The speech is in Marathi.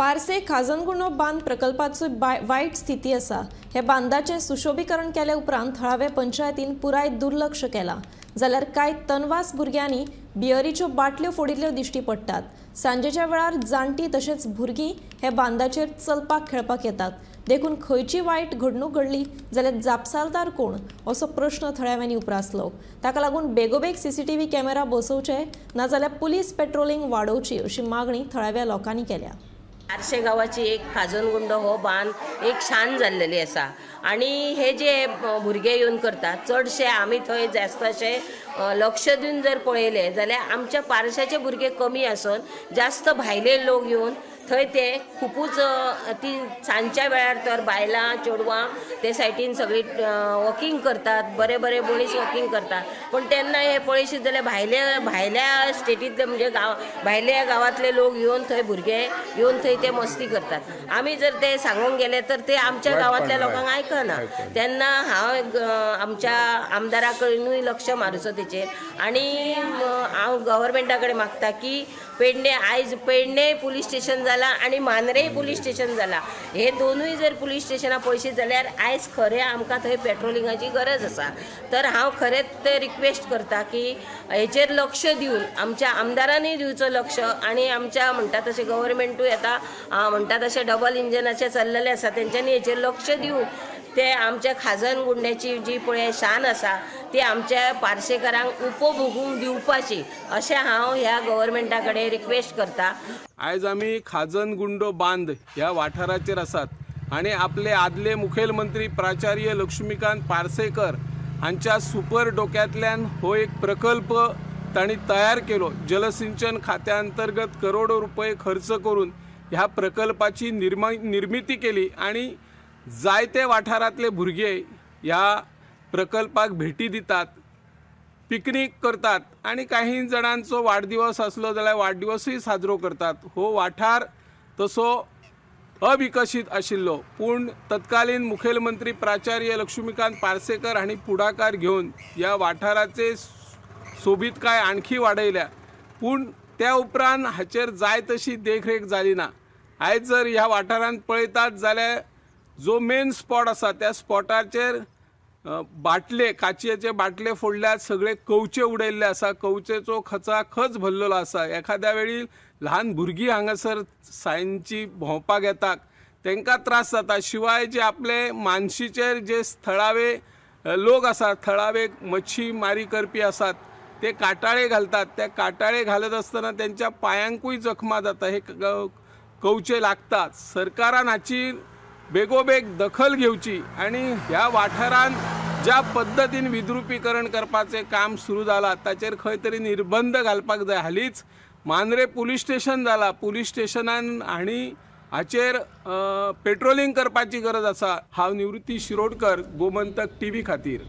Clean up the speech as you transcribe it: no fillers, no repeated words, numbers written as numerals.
पारसे खाजनगुंडो बांद प्रकल्पाचो वाईट स्थिती आसा। हे बांदाचे सुशोभीकरण केले उपरांत थळावे पंचायतीन पुराय दुर्लक्ष केला। जाल्यार कांय तनवास भुरग्यांनी बियरीच्यो बाटल्यो फोडिल्ल्यो दिश्टी पडटात। सांजेच्या वेळार जाणटी तशेंच भुरगीं हे बांदाचेर चलपाक खेळपाक येतात। देखून खंयची वायट घडणूक घडली जाल्यार जापसालदार कोण असो प्रश्न थळाव्यांनी उपरासलो। ताका लागून बेगोबेग सीसीटीव्ही कॅमेरा बसोवचे नाजाल्यार पुलीस पेट्रोलिंग वाडोवची अशी मागणी थळाव्या लोकांनी केल्या। पारसे गावाची एक खाजनगुंडो हो बांद एक शान जाल्लेली आसा आणि हे जे भुरगे येवन करतात चडशे आमी थंय जास्त अशे लक्ष दिवन जर पळयले जाल्यार आमच्या पारशाचे भुरगे कमी आसून जास्त भायले लोक येवन थंय ते खूपच ती सांजच्या वेळार तर बायलां चेडवां ते सायडीन सगळी वॉकिंग करतात, बरे बरे मनीस वॉकिंग करतात। पण तेन्ना हे पळयशीत जाल्यार भायल्या स्टेटींतले म्हणजे भायल्या गांवांतले लोक येवन थंय भुरगे येवन थंय ते मस्ती करतात। आमी जर ते सांगूंक गेले तर ते आमच्या गांवांतल्या लोकांक आयकना। तेन्ना हांव आमच्या आमदारा कडेनूय लक्ष मारूचो तेचेर आनी हांव गव्हर्मेंटा कडेन मागता की पेडणे पुलीस स्टेशन जाला आणि मांद्रे पुलीस स्टेशन जाला। हे दोनूय जर पुलीस स्टेशनां पळयशीत जाल्यार आयज खरें आमकां थंय पेट्रोलिंगाची गरज आसा। तर हांव खरेंच रिक्वेस्ट करता की हेचेर लक्ष दिवन आमच्या आमदारांनी दिवचो लक्ष आणि आमच्या म्हणटा तशें गव्हर्मेंटूय येता म्हणटा तशें डबल इंजनाचे चल्लेले आसा तेंच्यांनी हेचेर लक्ष दिवन ते आमच्या खाजनगुंड्याची जी पळय शान आसा ती आमच्या पार्सेकारांक उपभोगूंक दिवपाची अशें हांव ह्या गव्हर्मेंटा कडेन रिक्वेस्ट करता। आयज आमी खाजनगुंडो बांद ह्या वाठाराचेर आसात आणि आपले आदले मुखेलमंत्री प्राचार्य लक्ष्मीकांत पार्सेकर हांच्या सुपर डोक्यांतल्यान हो एक प्रकल्प तांणी तयार केलो। जलसिंचन खात्या अंतर्गत करोडो रुपये खर्च करून ह्या प्रकल्पाची निर्मिती केली आणि जायते वाठारांतले भुरगे ह्या प्रकल्पाक भेटी दितात, पिकनीक करतात आणि काही जणांचो वाडदिवस असलो जाल्यार वाडदिवसूय साजरो करतात। हो वाठार तसो अविकसीत आशिल्लो पूण तत्कालीन मुखेलमंत्री प्राचार्य लक्ष्मीकांत पार्सेकर हांणी पुढाकार घेवन ह्या वाठाराचे सोबीतकाय आणखी वाडयल्या। पूण त्या उपरांत हाचेर जाय तशी देखरेख जाली ना। आयज जर ह्या वाठारांत पळयतात जाल्यार जो मेन स्पॉट आसा त्या स्पॉटाचेर बाटले काचयेचे बाटले फोडल्यात, सगळे कवचे उडयल्ले आसा, कवचेचो खच भरलेलो आसा। एखाद्या वेळी ल्हान भुरगीं हांगासर सांजची भोंवपाक येतात तांकां त्रास जाता। शिवाय जे आपले मानशीचेर जे थळावे लोक आसात, थळावे मच्छी मारी करपी आसात ते काटाळे घालतात। ते काटाळे घालत आसतना त्यांच्या पायांकूय जखमा जाता, हे कवचे लागतात। सरकारान हाची बेगोबेग दखल घेवची आणि ह्या वाठारांत ज्या पद्धतीन विद्रुपीकरण करपाचें काम सुरू जाला ताचेर खंय तरी निर्बंध घालपाक जाय। हालींच मांद्रे पुलीस स्टेशन जाला, पुलीस स्टेशनान हांणी हाचेर पेट्रोलिंग करपाची गरज आसा। हांव निवृत्ती शिरोडकर, गोमंतक टीव्ही खातीर।